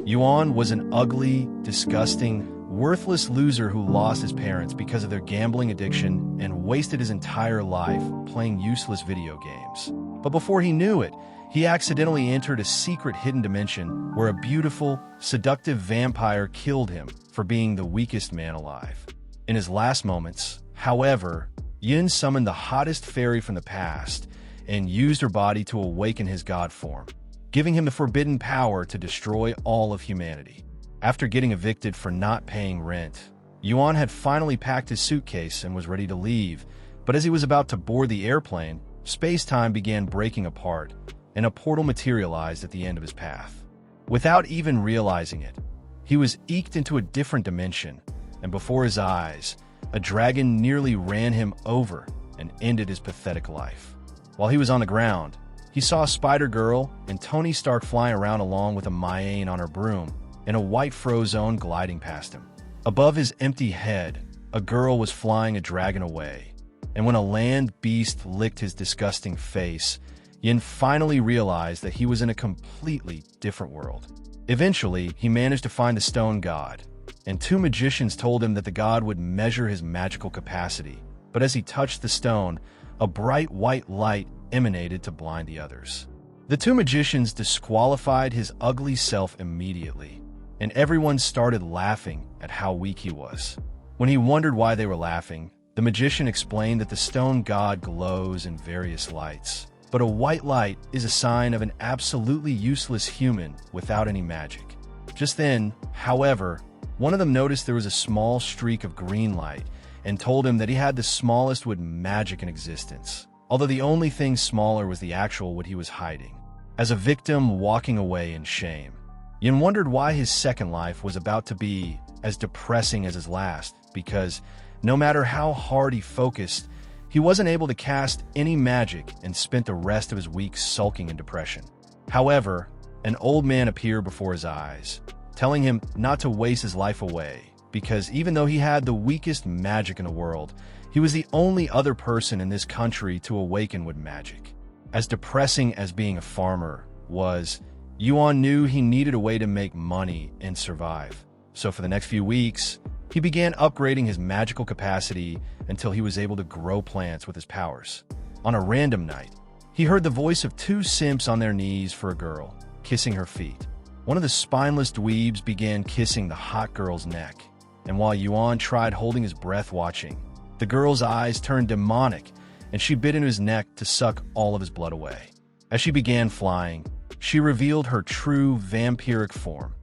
Yuan was an ugly, disgusting, worthless loser who lost his parents because of their gambling addiction and wasted his entire life playing useless video games. But before he knew it, he accidentally entered a secret hidden dimension where a beautiful, seductive vampire killed him for being the weakest man alive. In his last moments, however, Yin summoned the hottest fairy from the past and used her body to awaken his god form, giving him the forbidden power to destroy all of humanity. After getting evicted for not paying rent, Yuan had finally packed his suitcase and was ready to leave, but as he was about to board the airplane, space-time began breaking apart, and a portal materialized at the end of his path. Without even realizing it, he was eked into a different dimension, and before his eyes, a dragon nearly ran him over and ended his pathetic life. While he was on the ground, he saw Spider-Girl and Tony Stark flying around along with a Mayane on her broom, and a white Frozone gliding past him. Above his empty head, a girl was flying a dragon away, and when a land beast licked his disgusting face, Yin finally realized that he was in a completely different world. Eventually, he managed to find the stone god, and two magicians told him that the god would measure his magical capacity, but as he touched the stone, a bright white light emanated to blind the others. The two magicians disqualified his ugly self immediately, and everyone started laughing at how weak he was. When he wondered why they were laughing, the magician explained that the stone god glows in various lights, but a white light is a sign of an absolutely useless human without any magic. Just then, however, one of them noticed there was a small streak of green light and told him that he had the smallest wood magic in existence, although the only thing smaller was the actual wood he was hiding. As a victim walking away in shame, Yin wondered why his second life was about to be as depressing as his last, because no matter how hard he focused, he wasn't able to cast any magic and spent the rest of his week sulking in depression. However, an old man appeared before his eyes, telling him not to waste his life away, because even though he had the weakest magic in the world, he was the only other person in this country to awaken with magic. As depressing as being a farmer was, Yuan knew he needed a way to make money and survive. So for the next few weeks, he began upgrading his magical capacity until he was able to grow plants with his powers. On a random night, he heard the voice of two simps on their knees for a girl, kissing her feet. One of the spineless dweebs began kissing the hot girl's neck, and while Yuan tried holding his breath watching, the girl's eyes turned demonic, and she bit into his neck to suck all of his blood away. As she began flying, she revealed her true vampiric form,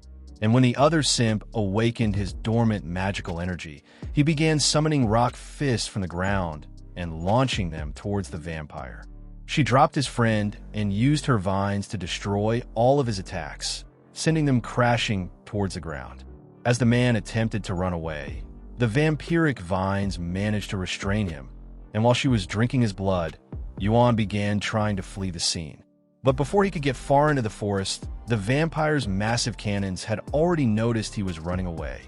and when the other simp awakened his dormant magical energy, he began summoning rock fists from the ground and launching them towards the vampire. She dropped his friend and used her vines to destroy all of his attacks, sending them crashing towards the ground. As the man attempted to run away, the vampiric vines managed to restrain him, and while she was drinking his blood, Yuan began trying to flee the scene. But before he could get far into the forest, the vampire's massive cannons had already noticed he was running away,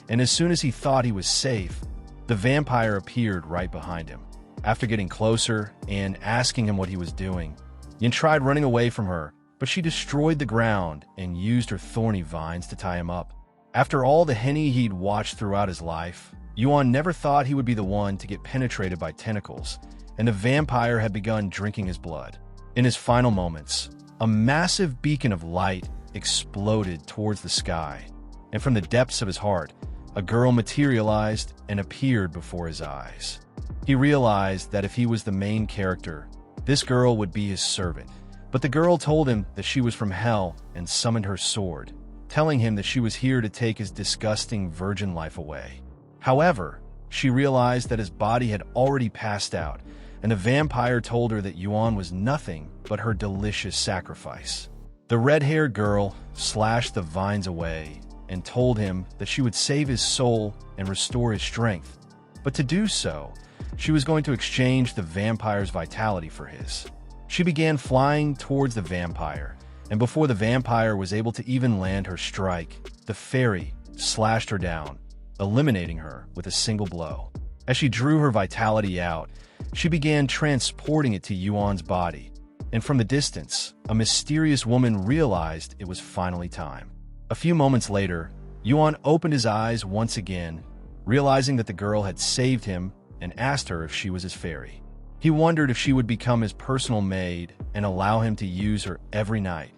and as soon as he thought he was safe, the vampire appeared right behind him. After getting closer and asking him what he was doing, Yin tried running away from her, but she destroyed the ground and used her thorny vines to tie him up. After all the henny he'd watched throughout his life, Yuan never thought he would be the one to get penetrated by tentacles, and the vampire had begun drinking his blood. In his final moments, a massive beacon of light exploded towards the sky, and from the depths of his heart, a girl materialized and appeared before his eyes. He realized that if he was the main character, this girl would be his servant. But the girl told him that she was from hell and summoned her sword, telling him that she was here to take his disgusting virgin life away. However, she realized that his body had already passed out, and the vampire told her that Yuan was nothing but her delicious sacrifice. The red-haired girl slashed the vines away and told him that she would save his soul and restore his strength. But to do so, she was going to exchange the vampire's vitality for his. She began flying towards the vampire, and before the vampire was able to even land her strike, the fairy slashed her down, eliminating her with a single blow. As she drew her vitality out, she began transporting it to Yuan's body, and from the distance, a mysterious woman realized it was finally time. A few moments later, Yuan opened his eyes once again, realizing that the girl had saved him and asked her if she was his fairy. He wondered if she would become his personal maid and allow him to use her every night,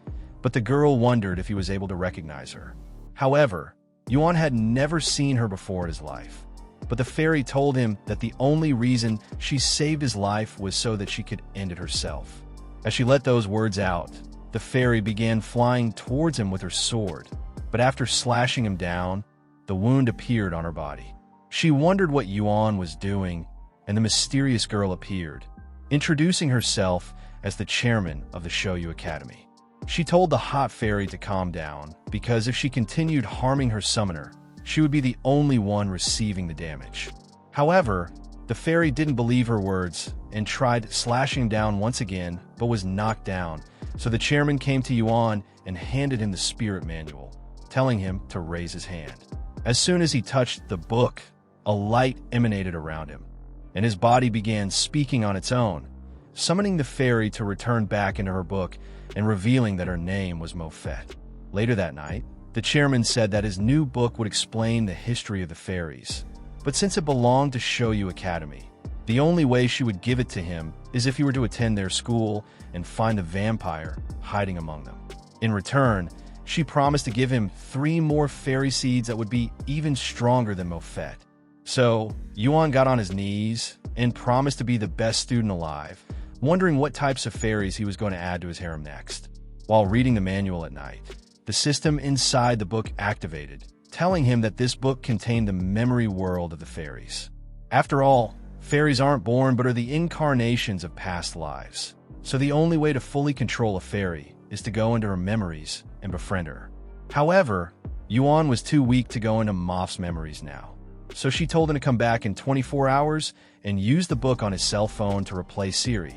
but the girl wondered if he was able to recognize her. However, Yuan had never seen her before in his life, but the fairy told him that the only reason she saved his life was so that she could end it herself. As she let those words out, the fairy began flying towards him with her sword, but after slashing him down, the wound appeared on her body. She wondered what Yuan was doing, and the mysterious girl appeared, introducing herself as the chairman of the Showyu Academy. She told the hot fairy to calm down, because if she continued harming her summoner, she would be the only one receiving the damage. However, the fairy didn't believe her words and tried slashing him down once again, but was knocked down, so the chairman came to Yuan and handed him the spirit manual, telling him to raise his hand. As soon as he touched the book, a light emanated around him, and his body began speaking on its own, summoning the fairy to return back into her book and revealing that her name was Mofet. Later that night, the chairman said that his new book would explain the history of the fairies, but since it belonged to Showyu Academy, the only way she would give it to him is if he were to attend their school and find the vampire hiding among them. In return, she promised to give him 3 more fairy seeds that would be even stronger than Mofet. So, Yuan got on his knees and promised to be the best student alive, wondering what types of fairies he was going to add to his harem next. While reading the manual at night, the system inside the book activated, telling him that this book contained the memory world of the fairies. After all, fairies aren't born but are the incarnations of past lives. So the only way to fully control a fairy is to go into her memories and befriend her. However, Yuan was too weak to go into Moff's memories now. So she told him to come back in 24 hours and use the book on his cell phone to replace Siri,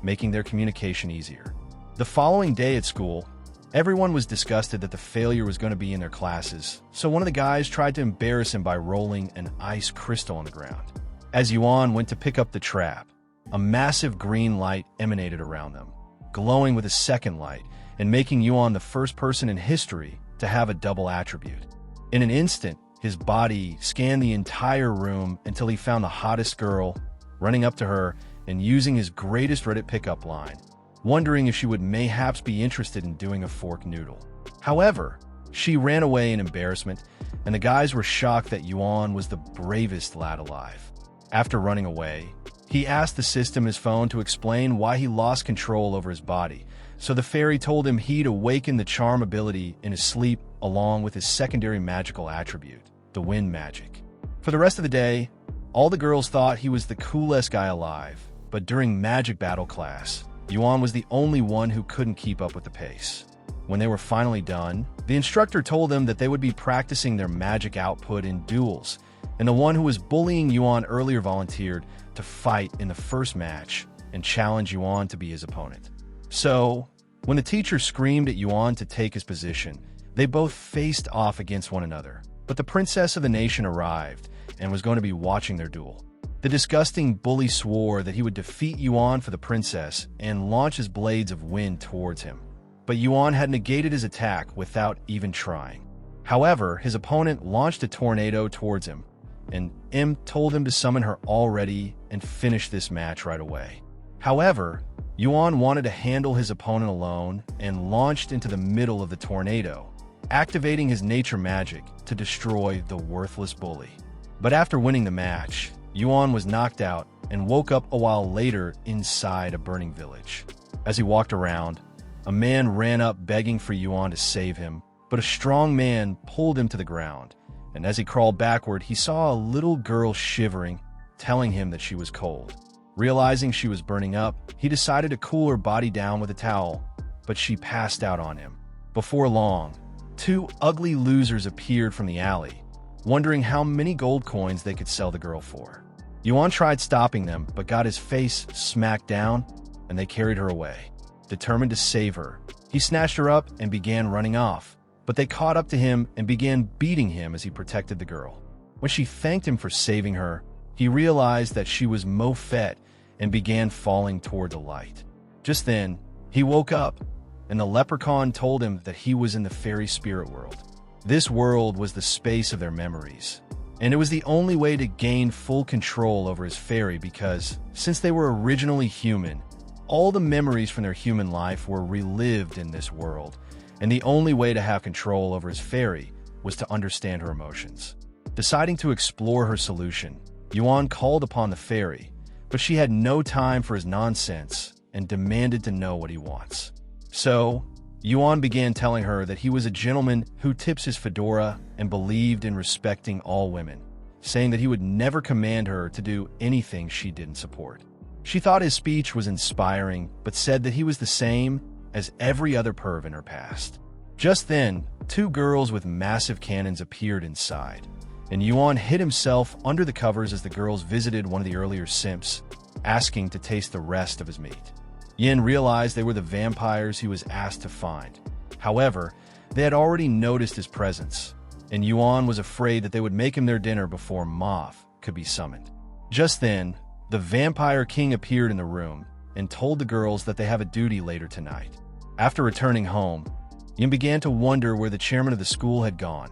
making their communication easier. The following day at school, everyone was disgusted that the failure was going to be in their classes, so one of the guys tried to embarrass him by rolling an ice crystal on the ground. As Yuan went to pick up the trap, a massive green light emanated around them, glowing with a second light and making Yuan the first person in history to have a double attribute. In an instant, his body scanned the entire room until he found the hottest girl, running up to her and using his greatest Reddit pickup line, wondering if she would mayhaps be interested in doing a fork noodle. However, she ran away in embarrassment, and the guys were shocked that Yuan was the bravest lad alive. After running away, he asked the system in his phone to explain why he lost control over his body, so the fairy told him he'd awaken the charm ability in his sleep along with his secondary magical attribute, the wind magic. For the rest of the day, all the girls thought he was the coolest guy alive, but during magic battle class, Yuan was the only one who couldn't keep up with the pace. When they were finally done, the instructor told them that they would be practicing their magic output in duels, and the one who was bullying Yuan earlier volunteered to fight in the first match and challenge Yuan to be his opponent. So, when the teacher screamed at Yuan to take his position, they both faced off against one another. But the princess of the nation arrived and was going to be watching their duel. The disgusting bully swore that he would defeat Yuan for the princess and launch his blades of wind towards him. But Yuan had negated his attack without even trying. However, his opponent launched a tornado towards him, and M told him to summon her already and finish this match right away. However, Yuan wanted to handle his opponent alone and launched into the middle of the tornado, activating his nature magic to destroy the worthless bully. But after winning the match, Yuan was knocked out and woke up a while later inside a burning village. As he walked around, a man ran up begging for Yuan to save him, but a strong man pulled him to the ground, and as he crawled backward, he saw a little girl shivering, telling him that she was cold. Realizing she was burning up, he decided to cool her body down with a towel, but she passed out on him. Before long, 2 ugly losers appeared from the alley, wondering how many gold coins they could sell the girl for. Yuan tried stopping them, but got his face smacked down, and they carried her away. Determined to save her, he snatched her up and began running off, but they caught up to him and began beating him as he protected the girl. When she thanked him for saving her, he realized that she was Mofet and began falling toward the light. Just then, he woke up, and the leprechaun told him that he was in the fairy spirit world. This world was the space of their memories, and it was the only way to gain full control over his fairy because, since they were originally human, all the memories from their human life were relived in this world, and the only way to have control over his fairy was to understand her emotions. Deciding to explore her solution, Yuan called upon the fairy, but she had no time for his nonsense and demanded to know what he wants. So, Yuan began telling her that he was a gentleman who tips his fedora and believed in respecting all women, saying that he would never command her to do anything she didn't support. She thought his speech was inspiring, but said that he was the same as every other perv in her past. Just then, two girls with massive cannons appeared inside, and Yuan hid himself under the covers as the girls visited one of the earlier simps, asking to taste the rest of his meat. Yin realized they were the vampires he was asked to find. However, they had already noticed his presence, and Yuan was afraid that they would make him their dinner before Moth could be summoned. Just then, the vampire king appeared in the room and told the girls that they have a duty later tonight. After returning home, Yin began to wonder where the chairman of the school had gone,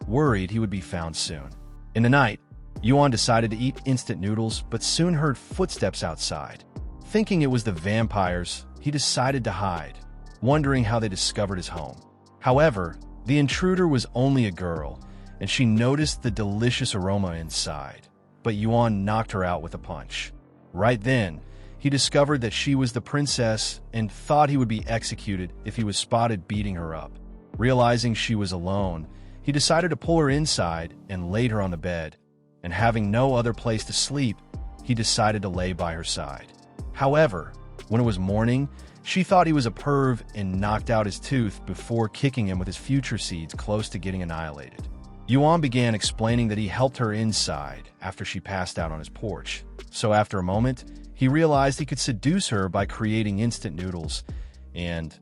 worried he would be found soon. In the night, Yuan decided to eat instant noodles but soon heard footsteps outside. Thinking it was the vampires, he decided to hide, wondering how they discovered his home. However, the intruder was only a girl, and she noticed the delicious aroma inside, but Yuan knocked her out with a punch. Right then, he discovered that she was the princess and thought he would be executed if he was spotted beating her up. Realizing she was alone, he decided to pull her inside and laid her on the bed, and having no other place to sleep, he decided to lay by her side. However, when it was morning, she thought he was a perv and knocked out his tooth before kicking him with his future seeds close to getting annihilated. Yuan began explaining that he helped her inside after she passed out on his porch. So after a moment, he realized he could seduce her by creating instant noodles, and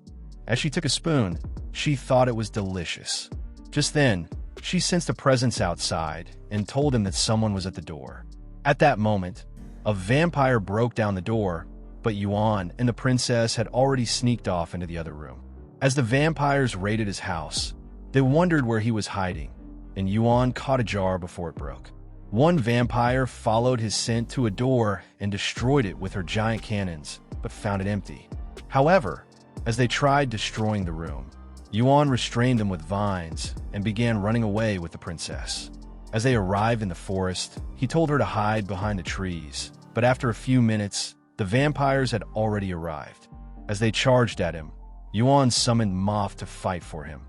as she took a spoon, she thought it was delicious. Just then, she sensed a presence outside and told him that someone was at the door. At that moment, a vampire broke down the door, but Yuan and the princess had already sneaked off into the other room. As the vampires raided his house, they wondered where he was hiding, and Yuan caught a jar before it broke. One vampire followed his scent to a door and destroyed it with her giant cannons, but found it empty. However, as they tried destroying the room, Yuan restrained them with vines and began running away with the princess. As they arrived in the forest, he told her to hide behind the trees, but after a few minutes, the vampires had already arrived. As they charged at him, Yuan summoned Moth to fight for him.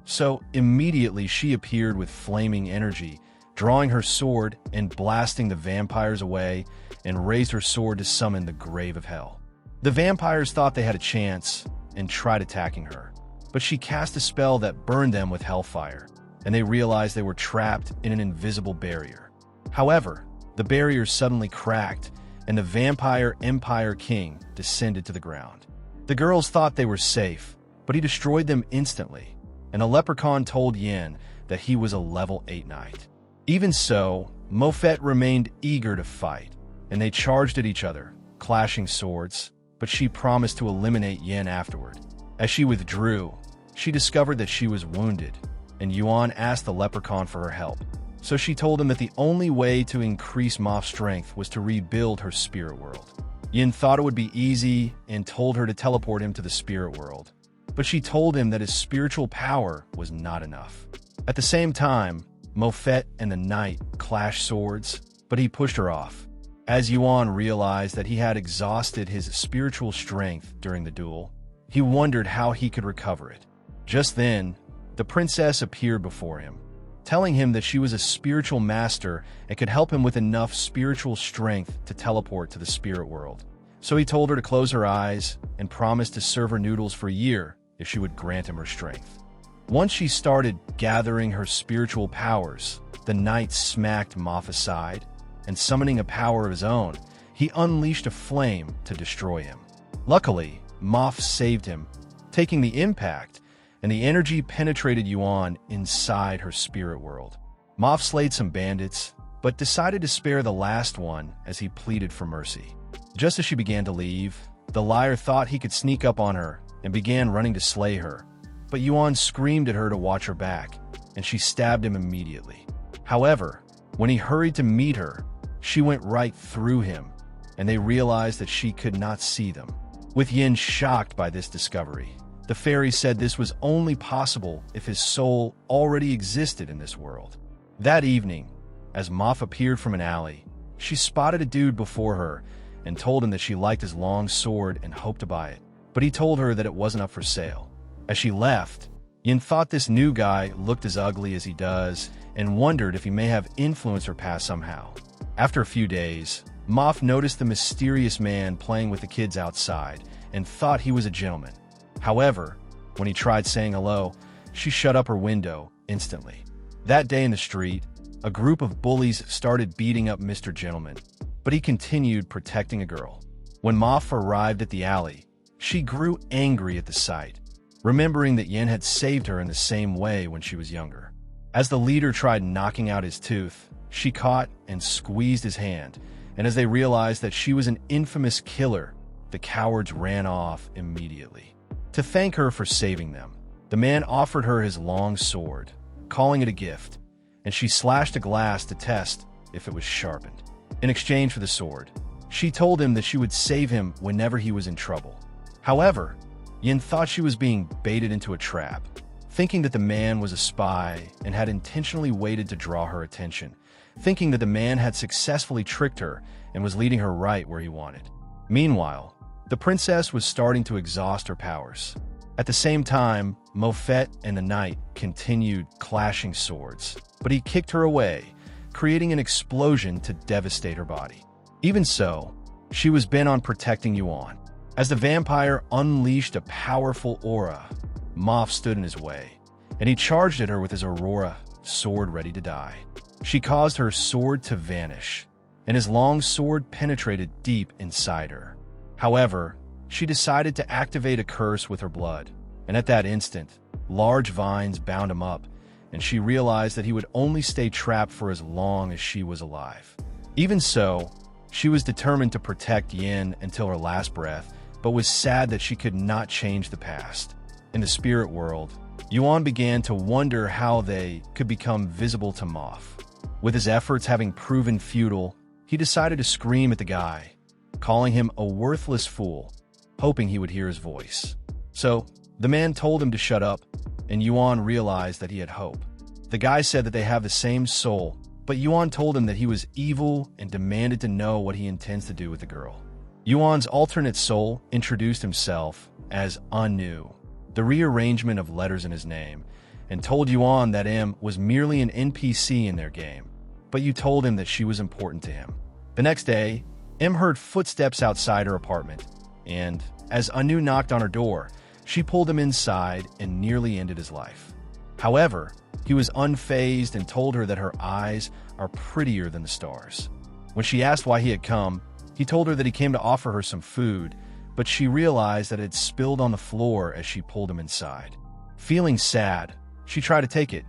So immediately she appeared with flaming energy, drawing her sword and blasting the vampires away, and raised her sword to summon the grave of hell. The vampires thought they had a chance and tried attacking her, but she cast a spell that burned them with hellfire, and they realized they were trapped in an invisible barrier. However, the barrier suddenly cracked, and the Vampire Empire King descended to the ground. The girls thought they were safe, but he destroyed them instantly, and the leprechaun told Yin that he was a level 8 knight. Even so, Mofet remained eager to fight, and they charged at each other, clashing swords, but she promised to eliminate Yin afterward. As she withdrew, she discovered that she was wounded, and Yuan asked the leprechaun for her help. So she told him that the only way to increase Moth's strength was to rebuild her spirit world. Yin thought it would be easy and told her to teleport him to the spirit world, but she told him that his spiritual power was not enough. At the same time, Mofet and the knight clashed swords, but he pushed her off. As Yuan realized that he had exhausted his spiritual strength during the duel, he wondered how he could recover it. Just then, the princess appeared before him, telling him that she was a spiritual master and could help him with enough spiritual strength to teleport to the spirit world. So he told her to close her eyes and promised to serve her noodles for a year if she would grant him her strength. Once she started gathering her spiritual powers, the knight smacked Moth aside, and summoning a power of his own, he unleashed a flame to destroy him. Luckily, Moth saved him, taking the impact, and the energy penetrated Yuan inside her spirit world. Moth slayed some bandits, but decided to spare the last one as he pleaded for mercy. Just as she began to leave, the liar thought he could sneak up on her and began running to slay her, but Yuan screamed at her to watch her back, and she stabbed him immediately. However, when he hurried to meet her, she went right through him, and they realized that she could not see them. With Yin shocked by this discovery, the fairy said this was only possible if his soul already existed in this world. That evening, as Moph appeared from an alley, she spotted a dude before her and told him that she liked his long sword and hoped to buy it. But he told her that it wasn't up for sale. As she left, Yin thought this new guy looked as ugly as he does and wondered if he may have influenced her past somehow. After a few days, Moph noticed the mysterious man playing with the kids outside and thought he was a gentleman. However, when he tried saying hello, she shut up her window instantly. That day in the street, a group of bullies started beating up Mr. Gentleman, but he continued protecting a girl. When Moph arrived at the alley, she grew angry at the sight, remembering that Yin had saved her in the same way when she was younger. As the leader tried knocking out his tooth, she caught and squeezed his hand, and as they realized that she was an infamous killer, the cowards ran off immediately. To thank her for saving them, the man offered her his long sword, calling it a gift, and she slashed a glass to test if it was sharpened. In exchange for the sword, she told him that she would save him whenever he was in trouble. However, Yin thought she was being baited into a trap, thinking that the man was a spy and had intentionally waited to draw her attention, thinking that the man had successfully tricked her and was leading her right where he wanted. Meanwhile, the princess was starting to exhaust her powers. At the same time, Mofet and the knight continued clashing swords, but he kicked her away, creating an explosion to devastate her body. Even so, she was bent on protecting Yuan. As the vampire unleashed a powerful aura, Moph stood in his way, and he charged at her with his aurora sword ready to die. She caused her sword to vanish, and his long sword penetrated deep inside her. However, she decided to activate a curse with her blood, and at that instant, large vines bound him up, and she realized that he would only stay trapped for as long as she was alive. Even so, she was determined to protect Yin until her last breath, but was sad that she could not change the past. In the spirit world, Yuan began to wonder how they could become visible to Moph. With his efforts having proven futile, he decided to scream at the guy, calling him a worthless fool, hoping he would hear his voice. So, the man told him to shut up, and Yuan realized that he had hope. The guy said that they have the same soul, but Yuan told him that he was evil and demanded to know what he intends to do with the girl. Yuan's alternate soul introduced himself as Anu, the rearrangement of letters in his name, and told Yuan that M was merely an NPC in their game, but you told him that she was important to him. The next day, M heard footsteps outside her apartment, and as Anu knocked on her door, she pulled him inside and nearly ended his life. However, he was unfazed and told her that her eyes are prettier than the stars. When she asked why he had come, he told her that he came to offer her some food, but she realized that it had spilled on the floor as she pulled him inside. Feeling sad, she tried to take it,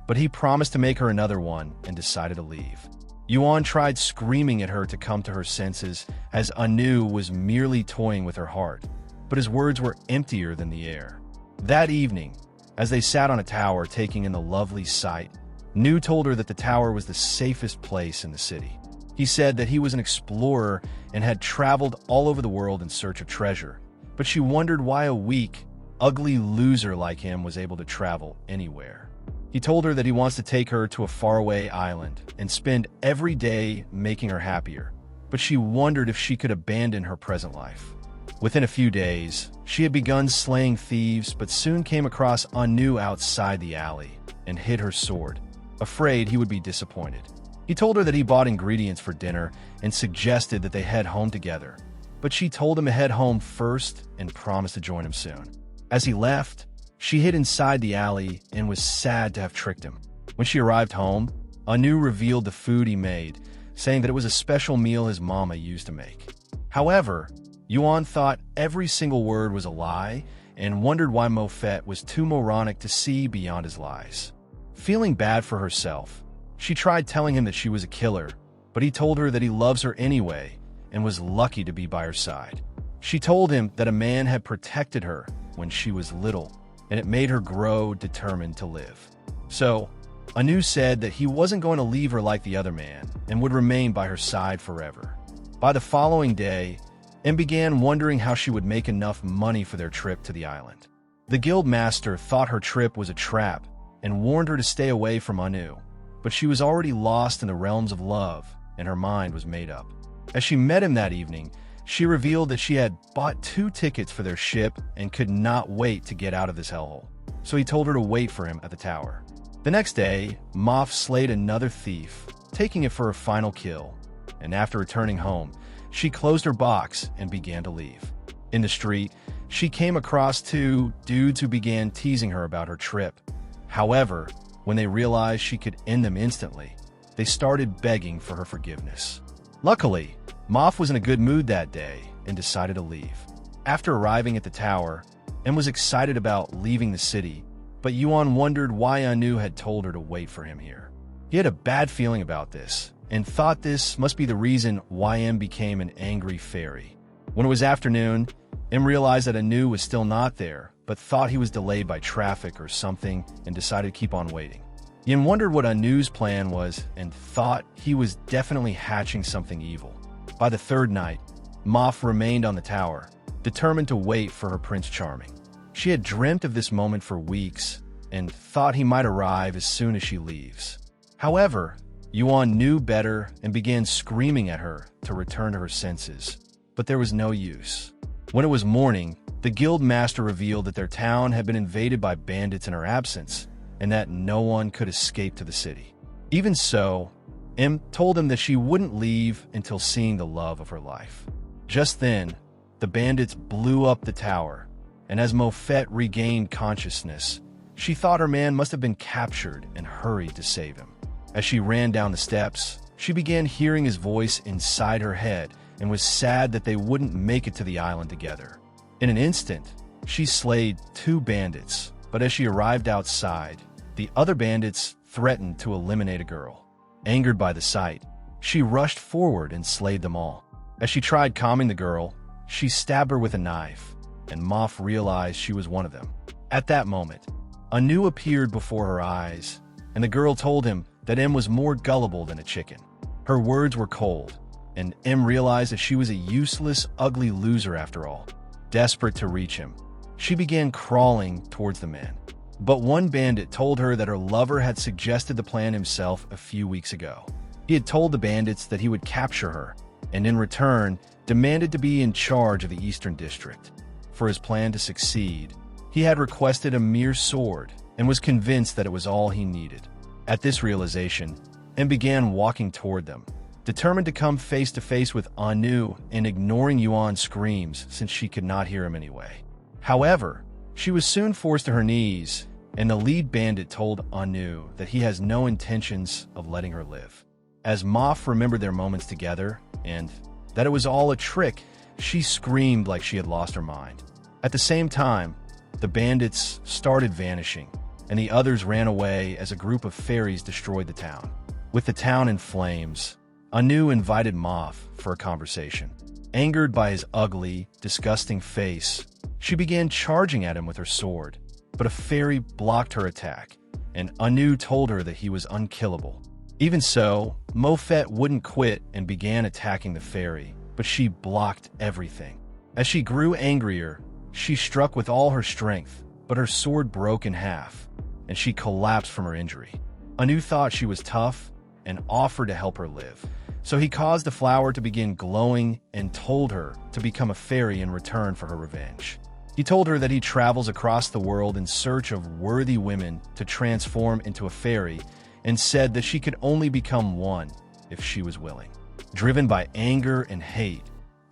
but he promised to make her another one and decided to leave. Yuan tried screaming at her to come to her senses, as Anu was merely toying with her heart, but his words were emptier than the air. That evening, as they sat on a tower taking in the lovely sight, Nu told her that the tower was the safest place in the city. He said that he was an explorer and had traveled all over the world in search of treasure, but she wondered why a weak, ugly loser like him was able to travel anywhere. He told her that he wants to take her to a faraway island and spend every day making her happier, but she wondered if she could abandon her present life. Within a few days, she had begun slaying thieves, but soon came across Anu outside the alley and hid her sword, afraid he would be disappointed. He told her that he bought ingredients for dinner and suggested that they head home together, but she told him to head home first and promised to join him soon. As he left, she hid inside the alley and was sad to have tricked him. When she arrived home, Anu revealed the food he made, saying that it was a special meal his mama used to make. However, Yuan thought every single word was a lie and wondered why Mofet was too moronic to see beyond his lies. Feeling bad for herself, she tried telling him that she was a killer, but he told her that he loves her anyway and was lucky to be by her side. She told him that a man had protected her when she was little, and it made her grow determined to live. So, Anu said that he wasn't going to leave her like the other man and would remain by her side forever. By the following day, Em began wondering how she would make enough money for their trip to the island. The guild master thought her trip was a trap and warned her to stay away from Anu, but she was already lost in the realms of love and her mind was made up. As she met him that evening, she revealed that she had bought 2 tickets for their ship and could not wait to get out of this hellhole. So he told her to wait for him at the tower. The next day, Moff slayed another thief, taking it for her final kill, and after returning home, she closed her box and began to leave. In the street, she came across 2 dudes who began teasing her about her trip. However, when they realized she could end them instantly, they started begging for her forgiveness. Luckily, Moff was in a good mood that day and decided to leave. After arriving at the tower, Em was excited about leaving the city, but Yuan wondered why Anu had told her to wait for him here. He had a bad feeling about this and thought this must be the reason why Em became an angry fairy. When it was afternoon, Em realized that Anu was still not there, but thought he was delayed by traffic or something and decided to keep on waiting. Yin wondered what Anu's plan was and thought he was definitely hatching something evil. By the 3rd night, Moff remained on the tower, determined to wait for her Prince Charming. She had dreamt of this moment for weeks and thought he might arrive as soon as she leaves. However, Yuan knew better and began screaming at her to return to her senses, but there was no use. When it was morning, the guild master revealed that their town had been invaded by bandits in her absence and that no one could escape to the city. Even so, Em told him that she wouldn't leave until seeing the love of her life. Just then, the bandits blew up the tower, and as Mofet regained consciousness, she thought her man must have been captured and hurried to save him. As she ran down the steps, she began hearing his voice inside her head and was sad that they wouldn't make it to the island together. In an instant, she slayed 2 bandits, but as she arrived outside, the other bandits threatened to eliminate a girl. Angered by the sight, she rushed forward and slayed them all. As she tried calming the girl, she stabbed her with a knife, and Moff realized she was one of them. At that moment, Anu appeared before her eyes, and the girl told him that Em was more gullible than a chicken. Her words were cold, and Em realized that she was a useless, ugly loser after all. Desperate to reach him, she began crawling towards the man. But one bandit told her that her lover had suggested the plan himself a few weeks ago. He had told the bandits that he would capture her, and in return, demanded to be in charge of the Eastern District. For his plan to succeed, he had requested a mere sword and was convinced that it was all he needed. At this realization, Em began walking toward them, determined to come face to face with Anu and ignoring Yuan's screams since she could not hear him anyway. However, she was soon forced to her knees, and the lead bandit told Anu that he has no intentions of letting her live. As Moff remembered their moments together and that it was all a trick, she screamed like she had lost her mind. At the same time, the bandits started vanishing, and the others ran away as a group of fairies destroyed the town. With the town in flames, Anu invited Moff for a conversation. Angered by his ugly, disgusting face, she began charging at him with her sword, but a fairy blocked her attack, and Anu told her that he was unkillable. Even so, Mofet wouldn't quit and began attacking the fairy, but she blocked everything. As she grew angrier, she struck with all her strength, but her sword broke in half, and she collapsed from her injury. Anu thought she was tough and offered to help her live, so he caused the flower to begin glowing and told her to become a fairy in return for her revenge. He told her that he travels across the world in search of worthy women to transform into a fairy and said that she could only become one if she was willing. Driven by anger and hate,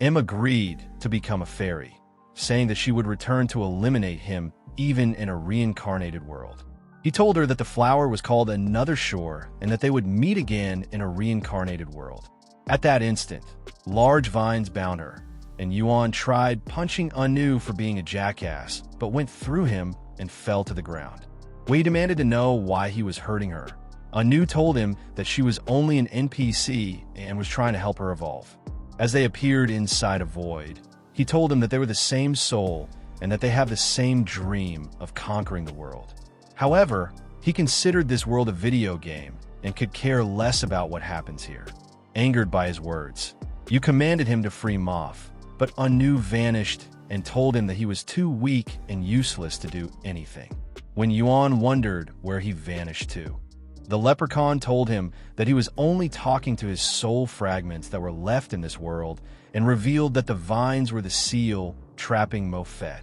Em agreed to become a fairy, saying that she would return to eliminate him even in a reincarnated world. He told her that the flower was called Another Shore and that they would meet again in a reincarnated world. At that instant, large vines bound her, and Yuan tried punching Anu for being a jackass, but went through him and fell to the ground. When he demanded to know why he was hurting her, Anu told him that she was only an NPC and was trying to help her evolve. As they appeared inside a void, he told him that they were the same soul and that they have the same dream of conquering the world. However, He considered this world a video game and could care less about what happens here. Angered by his words, Yu commanded him to free Moth, but Anu vanished and told him that he was too weak and useless to do anything. When Yuan wondered where he vanished to, the leprechaun told him that he was only talking to his soul fragments that were left in this world and revealed that the vines were the seal trapping Mofet.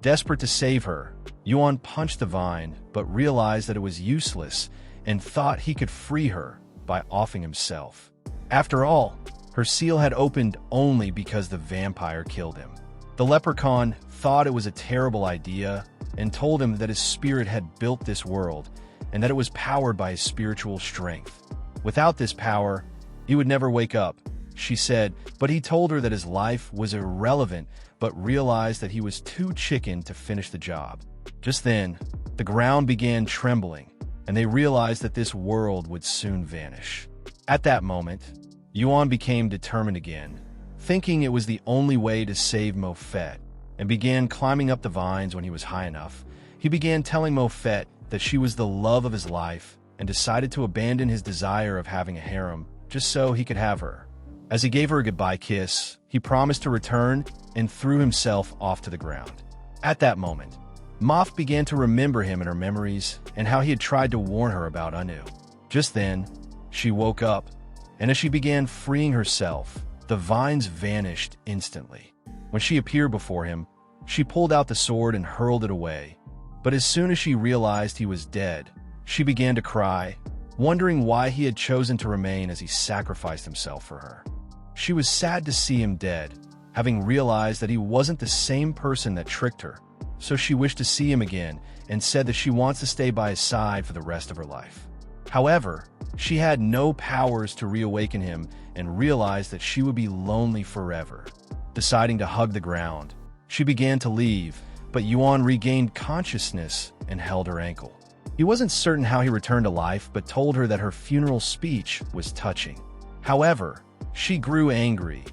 Desperate to save her, Yuan punched the vine but realized that it was useless and thought he could free her by offing himself. After all, her seal had opened only because the vampire killed him. The leprechaun thought it was a terrible idea and told him that his spirit had built this world and that it was powered by his spiritual strength. Without this power, he would never wake up, she said, but he told her that his life was irrelevant but realized that he was too chicken to finish the job. Just then, the ground began trembling, and they realized that this world would soon vanish. At that moment, Yuan became determined again, thinking it was the only way to save Mofet, and began climbing up the vines when he was high enough. He began telling Mofet that she was the love of his life and decided to abandon his desire of having a harem just so he could have her. As he gave her a goodbye kiss, he promised to return and threw himself off to the ground. At that moment, Moth began to remember him in her memories and how he had tried to warn her about Anu. Just then, she woke up, and as she began freeing herself, the vines vanished instantly. When she appeared before him, she pulled out the sword and hurled it away. But as soon as she realized he was dead, she began to cry, wondering why he had chosen to remain as he sacrificed himself for her. She was sad to see him dead, having realized that he wasn't the same person that tricked her, so she wished to see him again and said that she wants to stay by his side for the rest of her life. However, she had no powers to reawaken him and realized that she would be lonely forever. Deciding to hug the ground, she began to leave, but Yuan regained consciousness and held her ankle. He wasn't certain how he returned to life, but told her that her funeral speech was touching. However, she grew angry,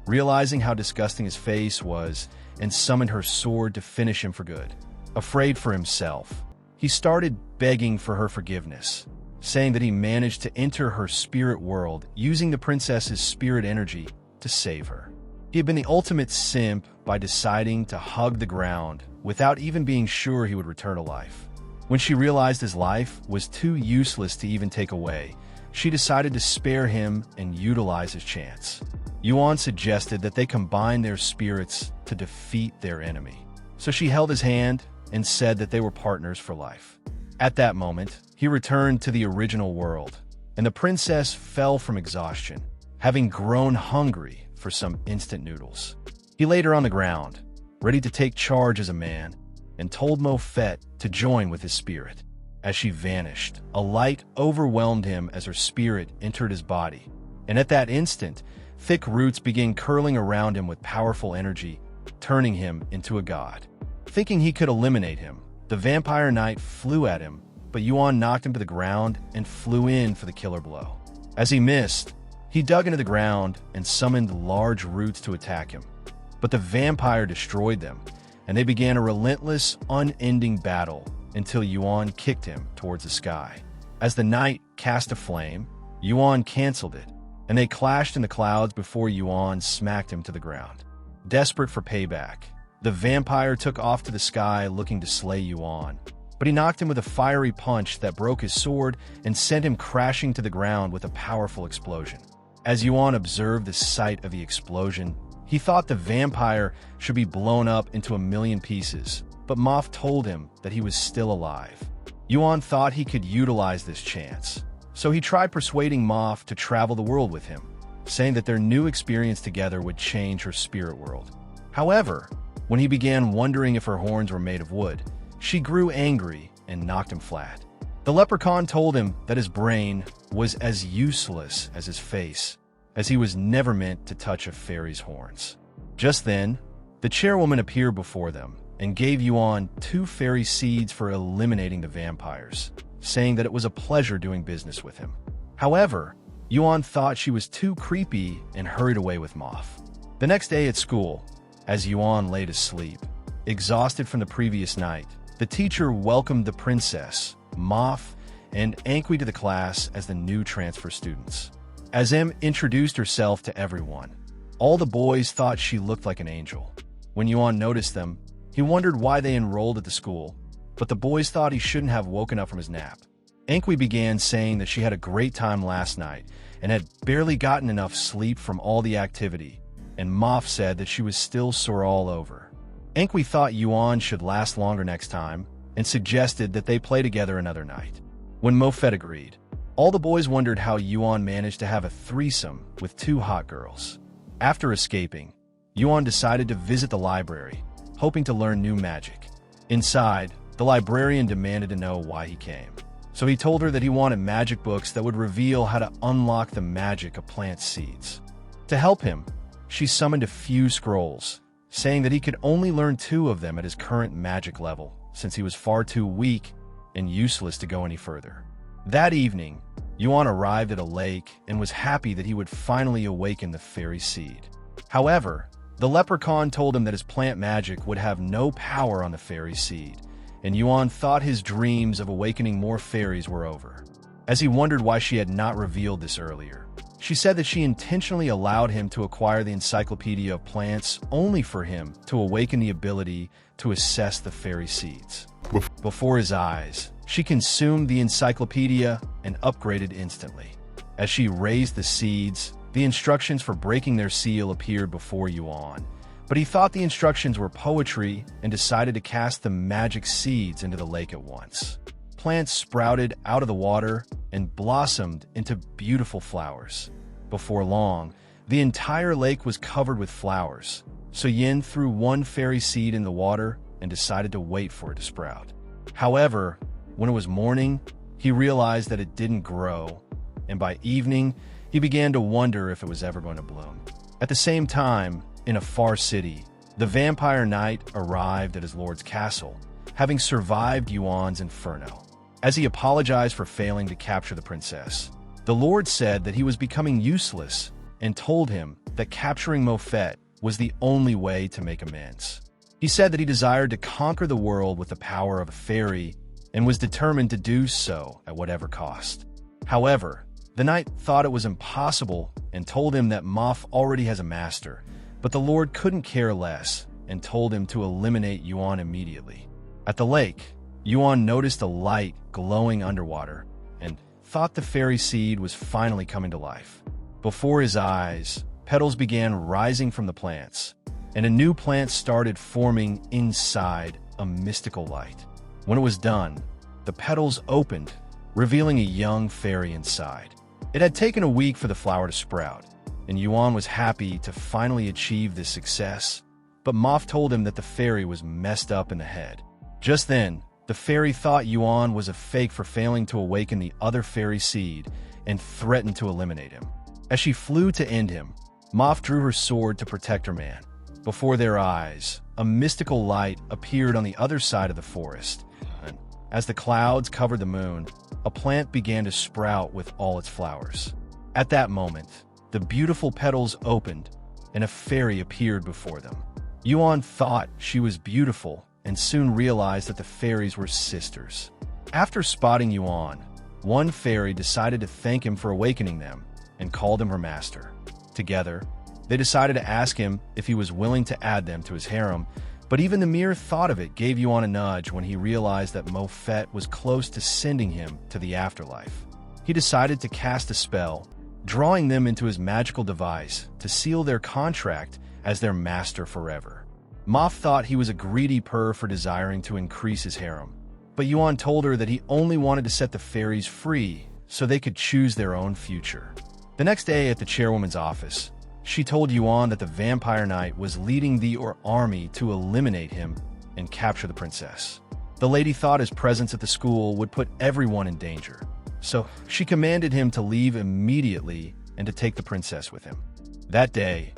realizing how disgusting his face was, and summoned her sword to finish him for good. Afraid for himself, he started begging for her forgiveness, saying that he managed to enter her spirit world using the princess's spirit energy to save her. He had been the ultimate simp by deciding to hug the ground without even being sure he would return to life. When she realized his life was too useless to even take away, she decided to spare him and utilize his chance. Yuan suggested that they combine their spirits to defeat their enemy. So she held his hand and said that they were partners for life. At that moment, he returned to the original world, and the princess fell from exhaustion, having grown hungry for some instant noodles. He laid her on the ground, ready to take charge as a man, and told Mofet to join with his spirit. As she vanished, a light overwhelmed him as her spirit entered his body, and at that instant, thick roots began curling around him with powerful energy, turning him into a god. Thinking he could eliminate him, the vampire knight flew at him, but Yuan knocked him to the ground and flew in for the killer blow. As he missed, he dug into the ground and summoned large roots to attack him. But the vampire destroyed them, and they began a relentless, unending battle until Yuan kicked him towards the sky. As the knight cast a flame, Yuan canceled it, and they clashed in the clouds before Yuan smacked him to the ground. Desperate for payback, the vampire took off to the sky looking to slay Yuan, but he knocked him with a fiery punch that broke his sword and sent him crashing to the ground with a powerful explosion. As Yuan observed the sight of the explosion, he thought the vampire should be blown up into a million pieces, but Moth told him that he was still alive. Yuan thought he could utilize this chance, so he tried persuading Moth to travel the world with him, saying that their new experience together would change her spirit world. However, when he began wondering if her horns were made of wood, she grew angry and knocked him flat. The leprechaun told him that his brain was as useless as his face, as he was never meant to touch a fairy's horns. Just then, the chairwoman appeared before them and gave Yuan 2 fairy seeds for eliminating the vampires, saying that it was a pleasure doing business with him. However, Yuan thought she was too creepy and hurried away with Moth. The next day at school, as Yuan lay to sleep, exhausted from the previous night, the teacher welcomed the princess Moth, and Anqui to the class as the new transfer students. As Em introduced herself to everyone, all the boys thought she looked like an angel. When Yuan noticed them, he wondered why they enrolled at the school, but the boys thought he shouldn't have woken up from his nap. Anqui began saying that she had a great time last night and had barely gotten enough sleep from all the activity, and Moth said that she was still sore all over. Anqui thought Yuan should last longer next time and suggested that they play together another night. When Mofet agreed, all the boys wondered how Yuan managed to have a threesome with two hot girls. After escaping, Yuan decided to visit the library, hoping to learn new magic. Inside, the librarian demanded to know why he came. So he told her that he wanted magic books that would reveal how to unlock the magic of plant seeds. To help him, she summoned a few scrolls, saying that he could only learn 2 of them at his current magic level, since he was far too weak and useless to go any further. That evening, Yuan arrived at a lake and was happy that he would finally awaken the fairy seed. However, the leprechaun told him that his plant magic would have no power on the fairy seed, and Yuan thought his dreams of awakening more fairies were over. As he wondered why she had not revealed this earlier, she said that she intentionally allowed him to acquire the Encyclopedia of Plants only for him to awaken the ability to assess the fairy seeds. Before his eyes, she consumed the encyclopedia and upgraded instantly. As she raised the seeds, the instructions for breaking their seal appeared before Yuan, but he thought the instructions were poetry and decided to cast the magic seeds into the lake at once. Plants sprouted out of the water and blossomed into beautiful flowers. Before long, the entire lake was covered with flowers, so Yin threw one fairy seed in the water and decided to wait for it to sprout. However, when it was morning, he realized that it didn't grow, and by evening, he began to wonder if it was ever going to bloom. At the same time, in a far city, the vampire knight arrived at his lord's castle, having survived Yuan's inferno. As he apologized for failing to capture the princess, the lord said that he was becoming useless and told him that capturing Mofet was the only way to make amends. He said that he desired to conquer the world with the power of a fairy and was determined to do so at whatever cost. However, the knight thought it was impossible and told him that Moth already has a master, but the lord couldn't care less and told him to eliminate Yuan immediately. At the lake, Yuan noticed a light glowing underwater and thought the fairy seed was finally coming to life. Before his eyes, petals began rising from the plants, and a new plant started forming inside a mystical light. When it was done, the petals opened, revealing a young fairy inside. It had taken a week for the flower to sprout, and Yuan was happy to finally achieve this success, but Moth told him that the fairy was messed up in the head. Just then, the fairy thought Yuan was a fake for failing to awaken the other fairy seed and threatened to eliminate him. As she flew to end him, Moth drew her sword to protect her man. Before their eyes, a mystical light appeared on the other side of the forest, and as the clouds covered the moon, a plant began to sprout with all its flowers. At that moment, the beautiful petals opened, and a fairy appeared before them. Yuan thought she was beautiful and soon realized that the fairies were sisters. After spotting Yuan, one fairy decided to thank him for awakening them and called him her master. Together, they decided to ask him if he was willing to add them to his harem, but even the mere thought of it gave Yuan a nudge when he realized that Mofet was close to sending him to the afterlife. He decided to cast a spell, drawing them into his magical device to seal their contract as their master forever. Moth thought he was a greedy purr for desiring to increase his harem, but Yuan told her that he only wanted to set the fairies free so they could choose their own future. The next day at the chairwoman's office, she told Yuan that the vampire knight was leading the army to eliminate him and capture the princess. The lady thought his presence at the school would put everyone in danger, so she commanded him to leave immediately and to take the princess with him. That day,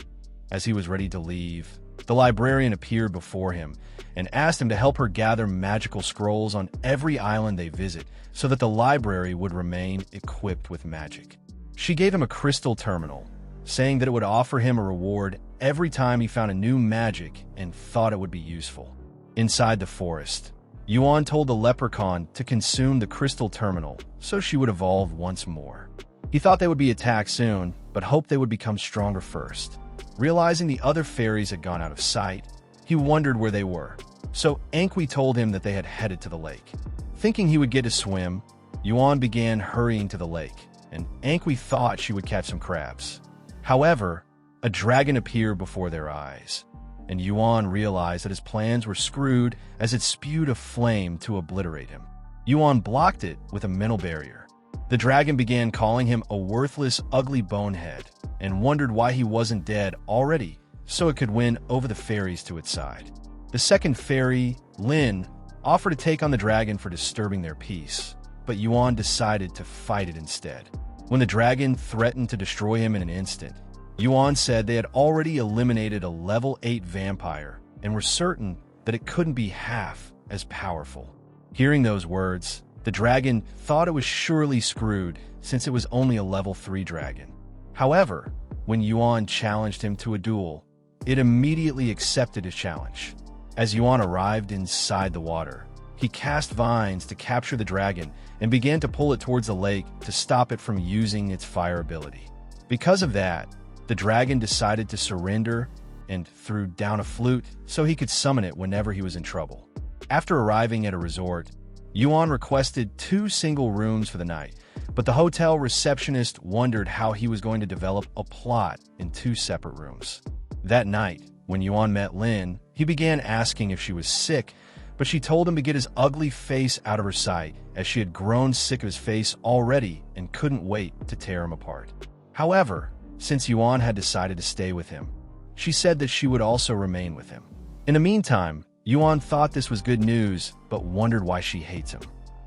as he was ready to leave, the librarian appeared before him and asked him to help her gather magical scrolls on every island they visit so that the library would remain equipped with magic. She gave him a crystal terminal, saying that it would offer him a reward every time he found a new magic and thought it would be useful. Inside the forest, Yuan told the leprechaun to consume the crystal terminal so she would evolve once more. He thought they would be attacked soon, but hoped they would become stronger first. Realizing the other fairies had gone out of sight, he wondered where they were, so Anqui told him that they had headed to the lake. Thinking he would get to swim, Yuan began hurrying to the lake, and Anqui thought she would catch some crabs. However, a dragon appeared before their eyes, and Yuan realized that his plans were screwed as it spewed a flame to obliterate him. Yuan blocked it with a mental barrier. The dragon began calling him a worthless, ugly bonehead, and wondered why he wasn't dead already so it could win over the fairies to its side. The second fairy, Lin, offered to take on the dragon for disturbing their peace, but Yuan decided to fight it instead. When the dragon threatened to destroy him in an instant, Yuan said they had already eliminated a level 8 vampire and were certain that it couldn't be half as powerful. Hearing those words, the dragon thought it was surely screwed since it was only a level 3 dragon. However, when Yuan challenged him to a duel, it immediately accepted his challenge. As Yuan arrived inside the water, he cast vines to capture the dragon and began to pull it towards the lake to stop it from using its fire ability. Because of that, the dragon decided to surrender and threw down a flute so he could summon it whenever he was in trouble. After arriving at a resort, Yuan requested 2 single rooms for the night, but the hotel receptionist wondered how he was going to develop a plot in 2 separate rooms. That night, when Yuan met Lin, he began asking if she was sick, but she told him to get his ugly face out of her sight, as she had grown sick of his face already and couldn't wait to tear him apart. However, since Yuan had decided to stay with him, she said that she would also remain with him. In the meantime, Yuan thought this was good news, but wondered why she hates him.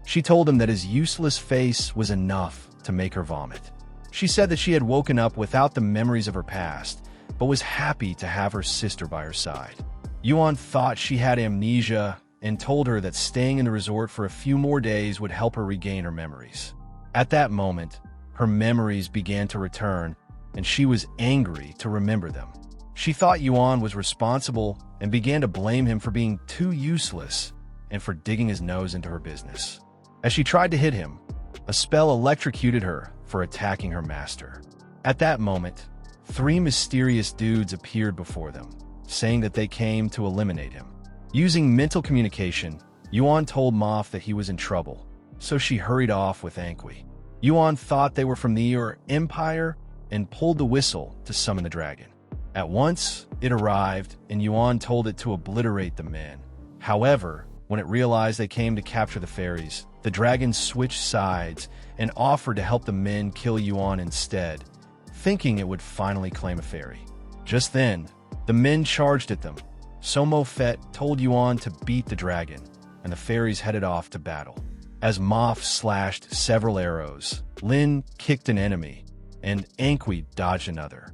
She told him that his useless face was enough to make her vomit. She said that she had woken up without the memories of her past, but was happy to have her sister by her side. Yuan thought she had amnesia and told her that staying in the resort for a few more days would help her regain her memories. At that moment, her memories began to return, and she was angry to remember them. She thought Yuan was responsible and began to blame him for being too useless and for digging his nose into her business. As she tried to hit him, a spell electrocuted her for attacking her master. At that moment, 3 mysterious dudes appeared before them, saying that they came to eliminate him. Using mental communication, Yuan told Moth that he was in trouble, so she hurried off with Anqui. Yuan thought they were from the Empire and pulled the whistle to summon the dragon. At once, it arrived, and Yuan told it to obliterate the men. However, when it realized they came to capture the fairies, the dragon switched sides and offered to help the men kill Yuan instead, thinking it would finally claim a fairy. Just then, the men charged at them. So Mofet told Yuan to beat the dragon, and the fairies headed off to battle. As Moth slashed several arrows, Lin kicked an enemy, and Anqui dodged another.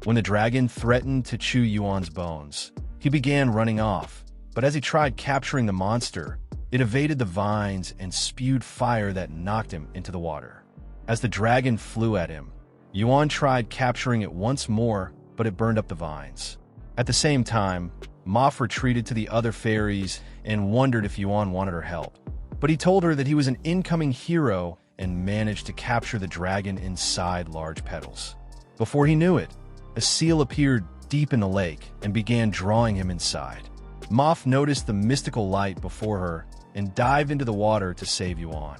When the dragon threatened to chew Yuan's bones, he began running off, but as he tried capturing the monster, it evaded the vines and spewed fire that knocked him into the water. As the dragon flew at him, Yuan tried capturing it once more, but it burned up the vines. At the same time, Moth retreated to the other fairies and wondered if Yuan wanted her help, but he told her that he was an incoming hero and managed to capture the dragon inside large petals. Before he knew it, a seal appeared deep in the lake and began drawing him inside. Moth noticed the mystical light before her and dived into the water to save Yuan.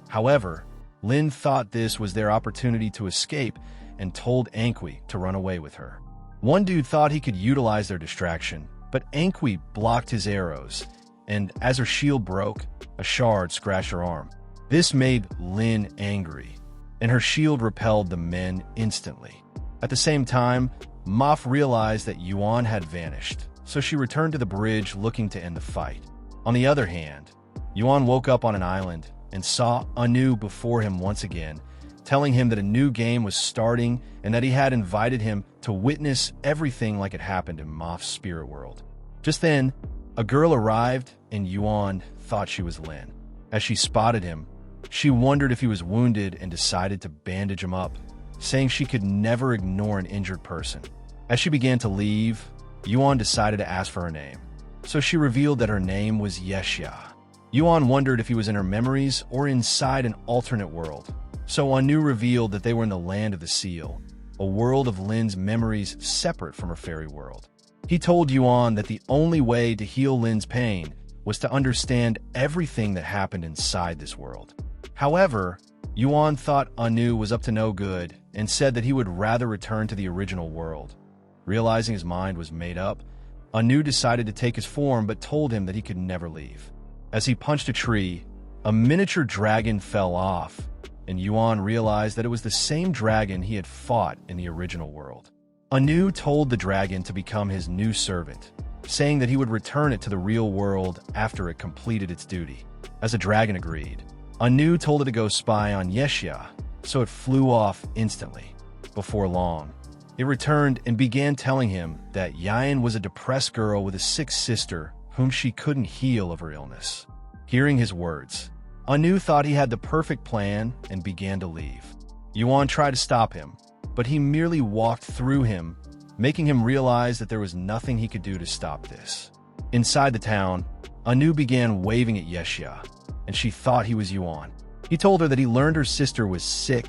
However, Lin thought this was their opportunity to escape and told Anqui to run away with her. One dude thought he could utilize their distraction, but Anqui blocked his arrows, and as her shield broke, a shard scratched her arm. This made Lin angry, and her shield repelled the men instantly. At the same time, Moth realized that Yuan had vanished, so she returned to the bridge looking to end the fight. On the other hand, Yuan woke up on an island and saw Anu before him once again, telling him that a new game was starting and that he had invited him to witness everything like it happened in Moth's spirit world. Just then, a girl arrived and Yuan thought she was Lin. As she spotted him, she wondered if he was wounded and decided to bandage him up, saying she could never ignore an injured person. As she began to leave, Yuan decided to ask for her name, so she revealed that her name was Yeshia. Yuan wondered if he was in her memories or inside an alternate world. So Anu revealed that they were in the land of the seal, a world of Lin's memories separate from her fairy world. He told Yuan that the only way to heal Lin's pain was to understand everything that happened inside this world. However, Yuan thought Anu was up to no good and said that he would rather return to the original world. Realizing his mind was made up, Anu decided to take his form but told him that he could never leave. As he punched a tree, a miniature dragon fell off, and Yuan realized that it was the same dragon he had fought in the original world. Anu told the dragon to become his new servant, saying that he would return it to the real world after it completed its duty. As the dragon agreed, Anu told it to go spy on Yeshia, so it flew off instantly. Before long, it returned and began telling him that Yayan was a depressed girl with a sick sister whom she couldn't heal of her illness. Hearing his words, Anu thought he had the perfect plan and began to leave. Yuan tried to stop him, but he merely walked through him, making him realize that there was nothing he could do to stop this. Inside the town, Anu began waving at Yeshia, and she thought he was Yuan. He told her that he learned her sister was sick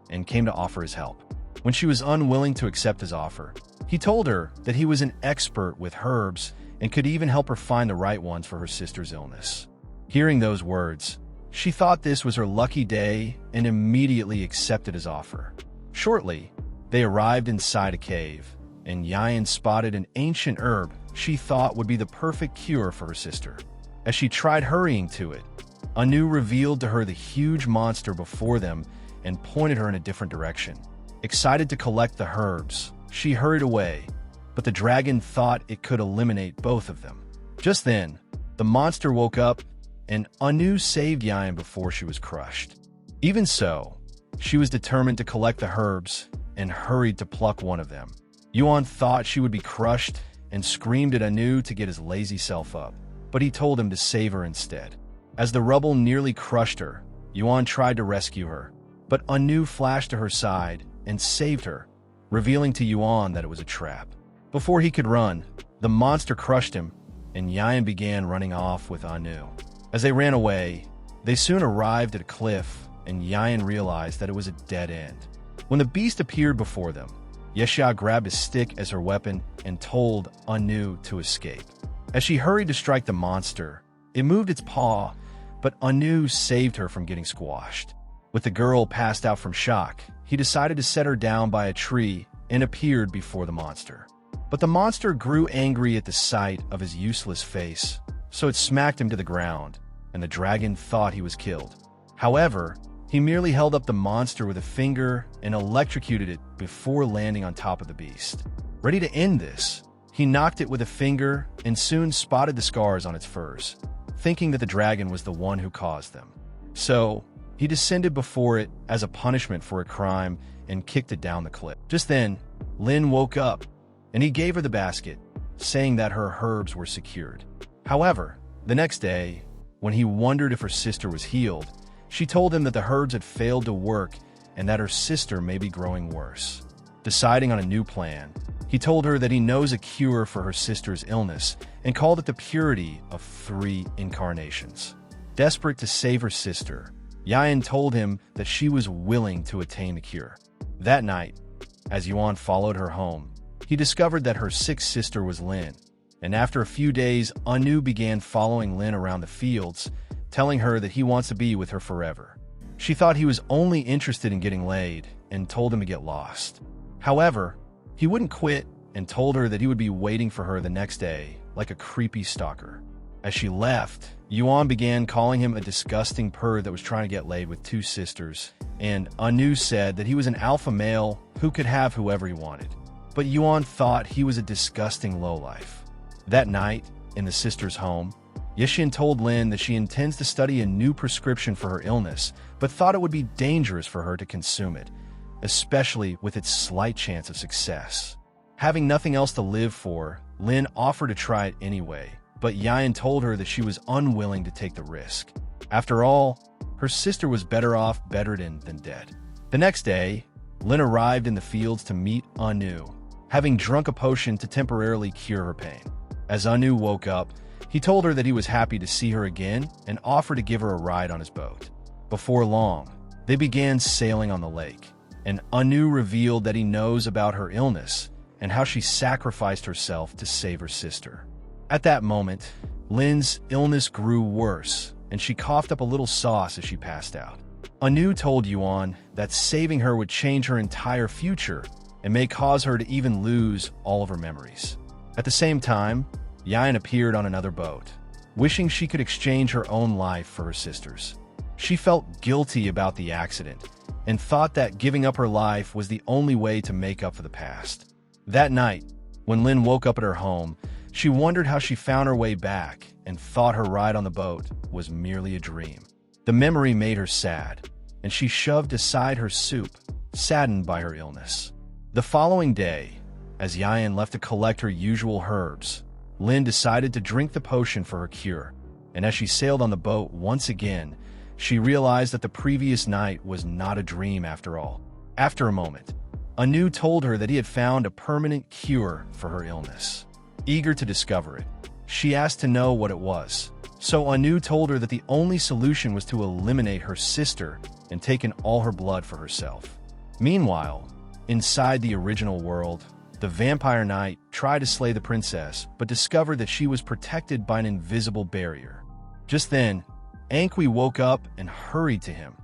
and came to offer his help. When she was unwilling to accept his offer, he told her that he was an expert with herbs and could even help her find the right ones for her sister's illness. Hearing those words, she thought this was her lucky day and immediately accepted his offer. Shortly, they arrived inside a cave, and Yayan spotted an ancient herb she thought would be the perfect cure for her sister. As she tried hurrying to it, Anu revealed to her the huge monster before them and pointed her in a different direction. Excited to collect the herbs, she hurried away, but the dragon thought it could eliminate both of them. Just then, the monster woke up, and Anu saved Yayan before she was crushed. Even so, she was determined to collect the herbs and hurried to pluck one of them. Yuan thought she would be crushed and screamed at Anu to get his lazy self up, but he told him to save her instead. As the rubble nearly crushed her, Yuan tried to rescue her, but Anu flashed to her side and saved her, revealing to Yuan that it was a trap. Before he could run, the monster crushed him, and Yayan began running off with Anu. As they ran away, they soon arrived at a cliff, and Yayan realized that it was a dead end. When the beast appeared before them, Yeshia grabbed his stick as her weapon and told Anu to escape. As she hurried to strike the monster, it moved its paw, but Anu saved her from getting squashed. With the girl passed out from shock, he decided to set her down by a tree and appeared before the monster. But the monster grew angry at the sight of his useless face, so it smacked him to the ground, and the dragon thought he was killed. However, he merely held up the monster with a finger and electrocuted it before landing on top of the beast. Ready to end this, he knocked it with a finger and soon spotted the scars on its furs, thinking that the dragon was the one who caused them. So, he descended before it as a punishment for a crime and kicked it down the cliff. Just then, Lin woke up, and he gave her the basket, saying that her herbs were secured. However, the next day, when he wondered if her sister was healed, she told him that the herbs had failed to work and that her sister may be growing worse. Deciding on a new plan, he told her that he knows a cure for her sister's illness and called it the purity of 3 incarnations. Desperate to save her sister, Yayan told him that she was willing to attain the cure. That night, as Yuan followed her home, he discovered that her sick sister was Lin, and after a few days, Anu began following Lin around the fields, telling her that he wants to be with her forever. She thought he was only interested in getting laid and told him to get lost. However, he wouldn't quit and told her that he would be waiting for her the next day, like a creepy stalker. As she left, Yuan began calling him a disgusting perv that was trying to get laid with 2 sisters, and Anu said that he was an alpha male who could have whoever he wanted. But Yuan thought he was a disgusting lowlife. That night, in the sister's home, Yishin told Lin that she intends to study a new prescription for her illness, but thought it would be dangerous for her to consume it, especially with its slight chance of success. Having nothing else to live for, Lin offered to try it anyway, but Yayan told her that she was unwilling to take the risk. After all, her sister was better off bedridden than dead. The next day, Lin arrived in the fields to meet Anu, having drunk a potion to temporarily cure her pain. As Anu woke up, He told her that he was happy to see her again and offered to give her a ride on his boat. Before long, they began sailing on the lake, and Anu revealed that he knows about her illness and how she sacrificed herself to save her sister. At that moment, Lin's illness grew worse, and she coughed up a little sauce as she passed out. Anu told Yuan that saving her would change her entire future and may cause her to even lose all of her memories. At the same time, Yayan appeared on another boat, wishing she could exchange her own life for her sister's. She felt guilty about the accident and thought that giving up her life was the only way to make up for the past. That night, when Lin woke up at her home, she wondered how she found her way back and thought her ride on the boat was merely a dream. The memory made her sad, and she shoved aside her soup, saddened by her illness. The following day, as Yayan left to collect her usual herbs, Lin decided to drink the potion for her cure, and as she sailed on the boat once again, she realized that the previous night was not a dream after all. After a moment, Anu told her that he had found a permanent cure for her illness. Eager to discover it, she asked to know what it was. So Anu told her that the only solution was to eliminate her sister and take in all her blood for herself. Meanwhile, inside the original world, the vampire knight tried to slay the princess, but discovered that she was protected by an invisible barrier. Just then, Anqui woke up and hurried to him,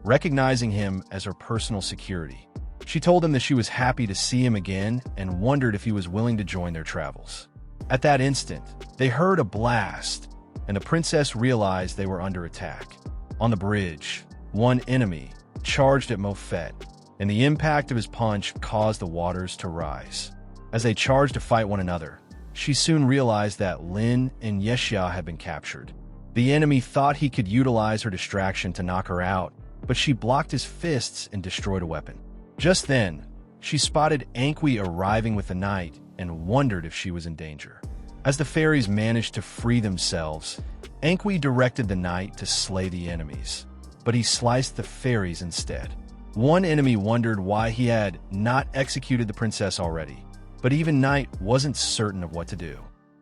recognizing him as her personal security. She told him that she was happy to see him again and wondered if he was willing to join their travels. At that instant, they heard a blast, and the princess realized they were under attack. On the bridge, one enemy charged at Mofet, and the impact of his punch caused the waters to rise. As they charged to fight one another, she soon realized that Lin and Yexia had been captured. The enemy thought he could utilize her distraction to knock her out, but she blocked his fists and destroyed a weapon. Just then, she spotted Anqui arriving with the knight and wondered if she was in danger. As the fairies managed to free themselves, Anqui directed the knight to slay the enemies, but he sliced the fairies instead. One enemy wondered why he had not executed the princess already, but even Knight wasn't certain of what to do.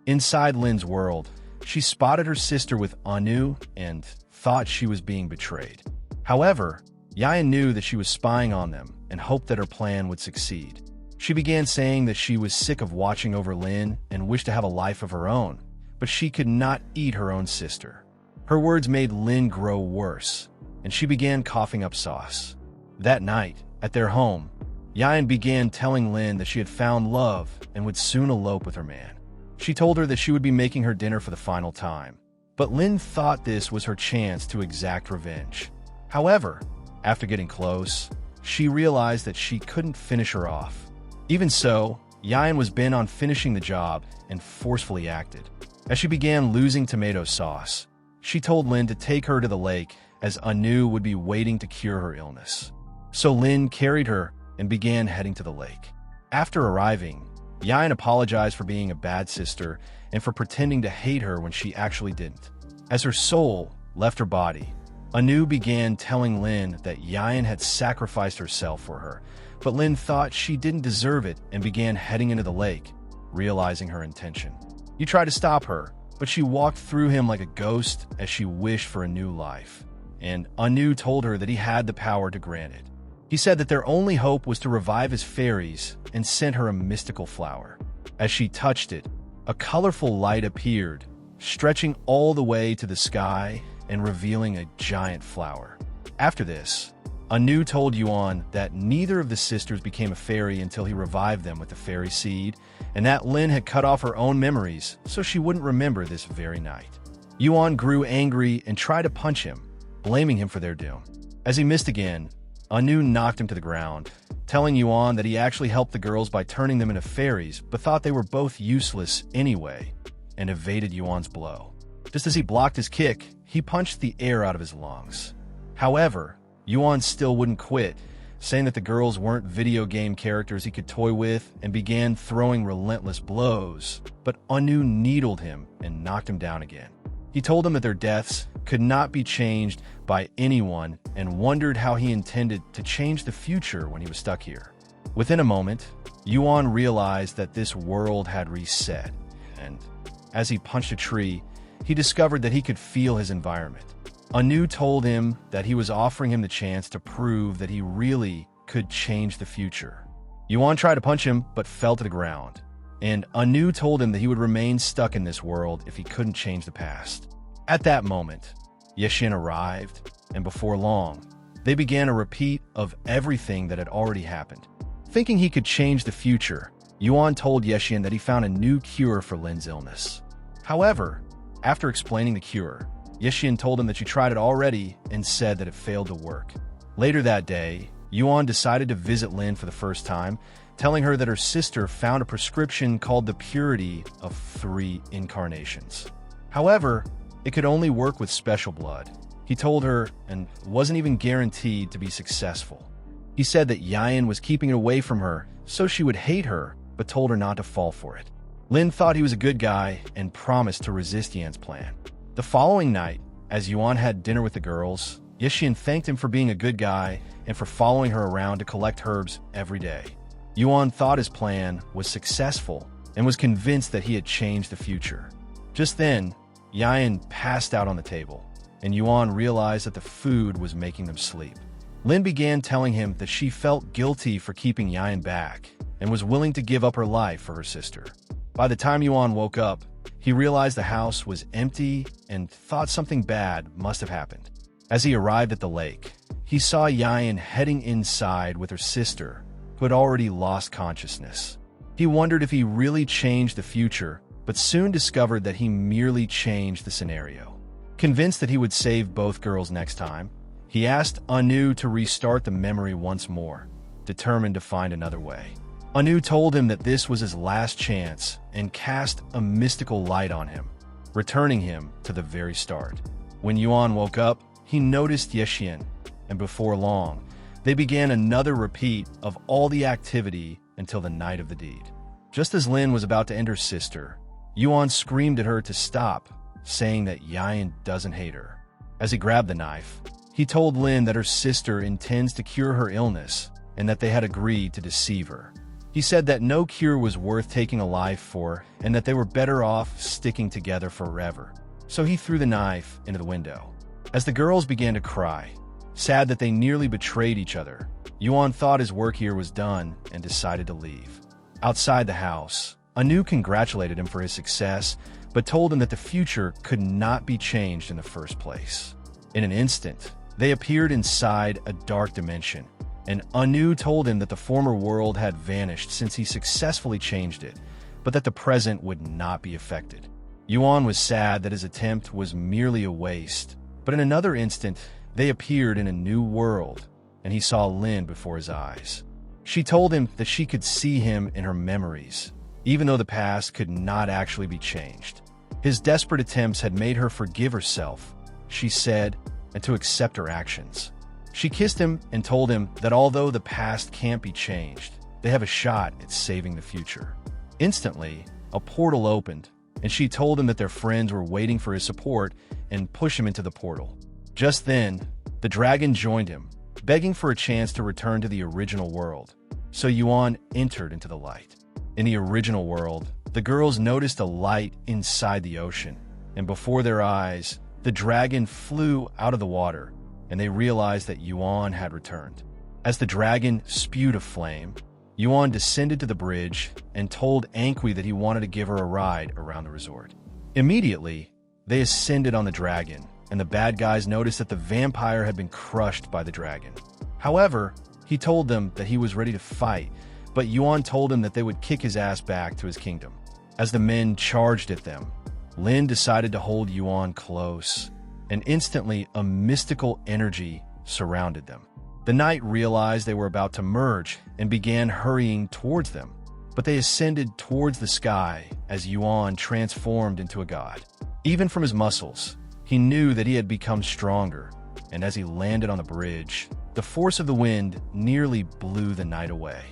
Inside Lin's world, she spotted her sister with Anu and thought she was being betrayed. However, Yayan knew that she was spying on them and hoped that her plan would succeed. She began saying that she was sick of watching over Lin and wished to have a life of her own, but she could not eat her own sister. Her words made Lin grow worse, and she began coughing up sauce. That night, at their home, Yayan began telling Lin that she had found love and would soon elope with her man. She told her that she would be making her dinner for the final time, but Lin thought this was her chance to exact revenge. However, after getting close, she realized that she couldn't finish her off. Even so, Yayan was bent on finishing the job and forcefully acted. As she began losing tomato sauce, she told Lin to take her to the lake as Anu would be waiting to cure her illness. So Lin carried her and began heading to the lake. After arriving, Yayan apologized for being a bad sister and for pretending to hate her when she actually didn't. As her soul left her body, Anu began telling Lin that Yayan had sacrificed herself for her, but Lin thought she didn't deserve it and began heading into the lake, realizing her intention. He tried to stop her, but she walked through him like a ghost as she wished for a new life, and Anu told her that he had the power to grant it. He said that their only hope was to revive his fairies and sent her a mystical flower. As she touched it, a colorful light appeared, stretching all the way to the sky and revealing a giant flower. After this, Anu told Yuan that neither of the sisters became a fairy until he revived them with the fairy seed, and that Lin had cut off her own memories so she wouldn't remember this very night. Yuan grew angry and tried to punch him, blaming him for their doom. As he missed again, Anu knocked him to the ground, telling Yuan that he actually helped the girls by turning them into fairies, but thought they were both useless anyway, and evaded Yuan's blow. Just as he blocked his kick, he punched the air out of his lungs. However, Yuan still wouldn't quit, saying that the girls weren't video game characters he could toy with, and began throwing relentless blows, but Anu needled him and knocked him down again. He told them that their deaths could not be changed by anyone and wondered how he intended to change the future when he was stuck here. Within a moment, Yuan realized that this world had reset, and as he punched a tree, he discovered that he could feel his environment. Anu told him that he was offering him the chance to prove that he really could change the future. Yuan tried to punch him, but fell to the ground. And Anu told him that he would remain stuck in this world if he couldn't change the past. At that moment, Yexin arrived, and before long, they began a repeat of everything that had already happened. Thinking he could change the future, Yuan told Yexin that he found a new cure for Lin's illness. However, after explaining the cure, Yexin told him that she tried it already and said that it failed to work. Later that day, Yuan decided to visit Lin for the first time, telling her that her sister found a prescription called the Purity of 3 Incarnations. However, it could only work with special blood. He told her and wasn't even guaranteed to be successful. He said that Yayan was keeping it away from her so she would hate her, but told her not to fall for it. Lin thought he was a good guy and promised to resist Yan's plan. The following night, as Yuan had dinner with the girls, Yexin thanked him for being a good guy and for following her around to collect herbs every day. Yuan thought his plan was successful and was convinced that he had changed the future. Just then, Yayan passed out on the table, and Yuan realized that the food was making them sleep. Lin began telling him that she felt guilty for keeping Yayan back and was willing to give up her life for her sister. By the time Yuan woke up, he realized the house was empty and thought something bad must have happened. As he arrived at the lake, he saw Yayan heading inside with her sister, who had already lost consciousness. He wondered if he really changed the future, but soon discovered that he merely changed the scenario. Convinced that he would save both girls next time, he asked Anu to restart the memory once more, determined to find another way. Anu told him that this was his last chance and cast a mystical light on him, returning him to the very start. When Yuan woke up, he noticed Yexin, and before long, they began another repeat of all the activity until the night of the deed. Just as Lin was about to end her sister, Yuan screamed at her to stop, saying that Yayan doesn't hate her. As he grabbed the knife, he told Lin that her sister intends to cure her illness and that they had agreed to deceive her. He said that no cure was worth taking a life for and that they were better off sticking together forever. So he threw the knife into the window. As the girls began to cry, sad that they nearly betrayed each other, Yuan thought his work here was done and decided to leave. Outside the house, Anu congratulated him for his success, but told him that the future could not be changed in the first place. In an instant, they appeared inside a dark dimension, and Anu told him that the former world had vanished since he successfully changed it, but that the present would not be affected. Yuan was sad that his attempt was merely a waste, but in another instant, they appeared in a new world, and he saw Lin before his eyes. She told him that she could see him in her memories, even though the past could not actually be changed. His desperate attempts had made her forgive herself, she said, and to accept her actions. She kissed him and told him that although the past can't be changed, they have a shot at saving the future. Instantly, a portal opened, and she told him that their friends were waiting for his support and push him into the portal. Just then, the dragon joined him, begging for a chance to return to the original world. So Yuan entered into the light. In the original world, the girls noticed a light inside the ocean, and before their eyes, the dragon flew out of the water, and they realized that Yuan had returned. As the dragon spewed a flame, Yuan descended to the bridge and told Anqui that he wanted to give her a ride around the resort. Immediately, they ascended on the dragon, and the bad guys noticed that the vampire had been crushed by the dragon. However, he told them that he was ready to fight, but Yuan told him that they would kick his ass back to his kingdom. As the men charged at them, Lin decided to hold Yuan close, and instantly a mystical energy surrounded them. The knight realized they were about to merge and began hurrying towards them, but they ascended towards the sky as Yuan transformed into a god. Even from his muscles, he knew that he had become stronger, and as he landed on the bridge, the force of the wind nearly blew the knight away.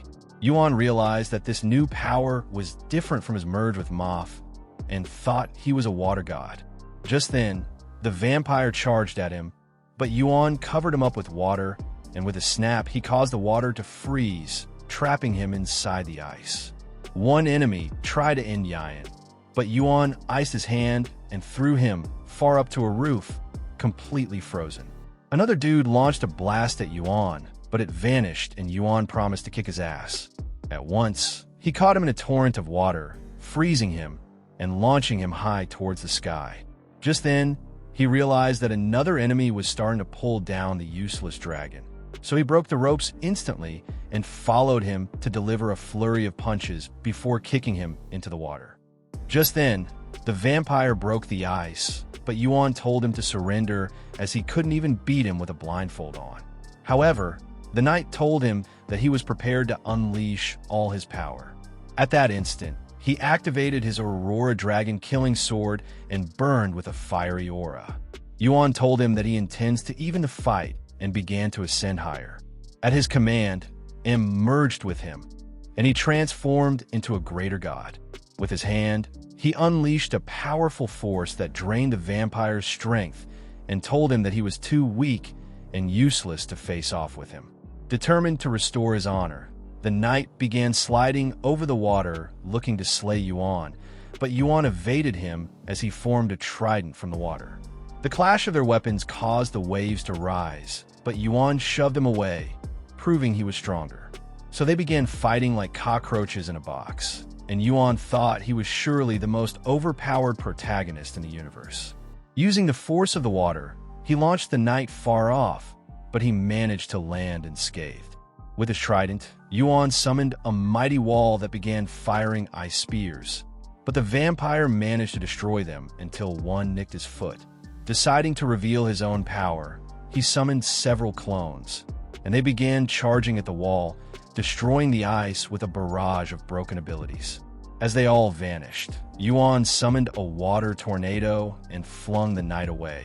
Yuan realized that this new power was different from his merge with Moth, and thought he was a water god. Just then, the vampire charged at him, but Yuan covered him up with water, and with a snap, he caused the water to freeze, trapping him inside the ice. One enemy tried to end Yayan, But Yuan iced his hand and threw him far up to a roof, completely frozen. Another dude launched a blast at Yuan, but it vanished and Yuan promised to kick his ass. At once, he caught him in a torrent of water, freezing him and launching him high towards the sky. Just then, he realized that another enemy was starting to pull down the useless dragon. So he broke the ropes instantly and followed him to deliver a flurry of punches before kicking him into the water. Just then, the vampire broke the ice, but Yuan told him to surrender as he couldn't even beat him with a blindfold on. However, the knight told him that he was prepared to unleash all his power. At that instant, he activated his Aurora Dragon killing sword and burned with a fiery aura. Yuan told him that he intends to even the fight and began to ascend higher. At his command, M merged with him, and he transformed into a greater god. With his hand, he unleashed a powerful force that drained the vampire's strength and told him that he was too weak and useless to face off with him. Determined to restore his honor, the knight began sliding over the water, looking to slay Yuan, but Yuan evaded him as he formed a trident from the water. The clash of their weapons caused the waves to rise, but Yuan shoved him away, proving he was stronger. So they began fighting like cockroaches in a box, and Yuan thought he was surely the most overpowered protagonist in the universe. Using the force of the water, he launched the knight far off, but he managed to land unscathed. With his trident, Yuan summoned a mighty wall that began firing ice spears, but the vampire managed to destroy them until one nicked his foot. Deciding to reveal his own power, he summoned several clones, and they began charging at the wall, destroying the ice with a barrage of broken abilities. As they all vanished, Yuan summoned a water tornado and flung the knight away,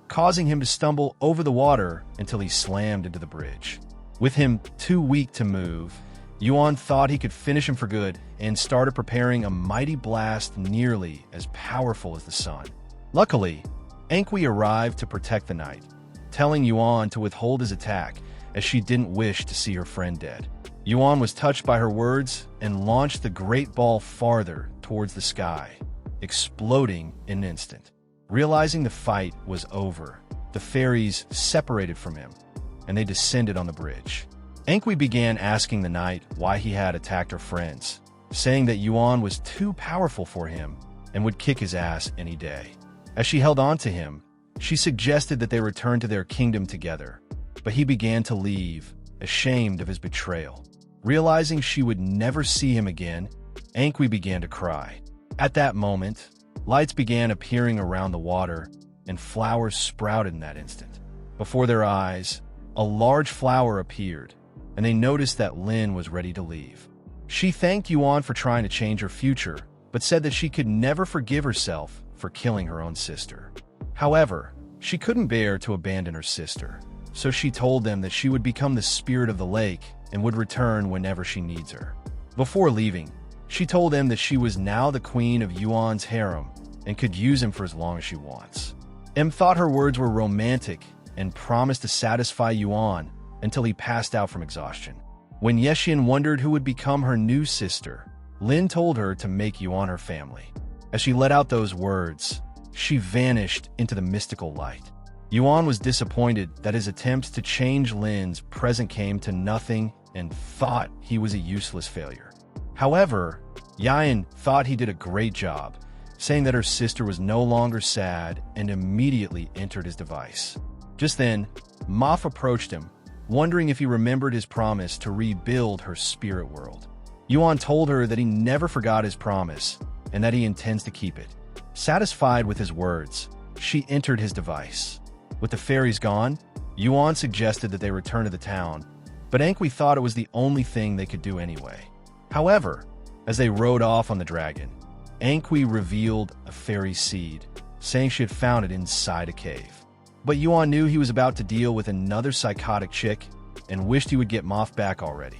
causing him to stumble over the water until he slammed into the bridge. With him too weak to move, Yuan thought he could finish him for good and started preparing a mighty blast nearly as powerful as the sun. Luckily, Anqi arrived to protect the knight, telling Yuan to withhold his attack as she didn't wish to see her friend dead. Yuan was touched by her words and launched the great ball farther towards the sky, exploding in an instant. Realizing the fight was over, the fairies separated from him, and they descended on the bridge. Anqi began asking the knight why he had attacked her friends, saying that Yuan was too powerful for him and would kick his ass any day. As she held on to him, she suggested that they return to their kingdom together, but he began to leave, ashamed of his betrayal. Realizing she would never see him again, Anqi began to cry. At that moment, lights began appearing around the water, and flowers sprouted in that instant. Before their eyes, a large flower appeared, and they noticed that Lin was ready to leave. She thanked Yuan for trying to change her future, but said that she could never forgive herself for killing her own sister. However, she couldn't bear to abandon her sister, so she told them that she would become the spirit of the lake and would return whenever she needs her. Before leaving, she told them that she was now the queen of Yuan's harem and could use him for as long as she wants. M thought her words were romantic and promised to satisfy Yuan until he passed out from exhaustion. When Yexian wondered who would become her new sister, Lin told her to make Yuan her family. As she let out those words, she vanished into the mystical light. Yuan was disappointed that his attempts to change Lin's present came to nothing and thought he was a useless failure. However, Yan thought he did a great job, saying that her sister was no longer sad and immediately entered his device. Just then, Moph approached him, wondering if he remembered his promise to rebuild her spirit world. Yuan told her that he never forgot his promise and that he intends to keep it. Satisfied with his words, she entered his device. With the fairies gone, Yuan suggested that they return to the town, but Anqi thought it was the only thing they could do anyway. However, as they rode off on the dragon, Anqi revealed a fairy seed, saying she had found it inside a cave. But Yuan knew he was about to deal with another psychotic chick and wished he would get Moph back already.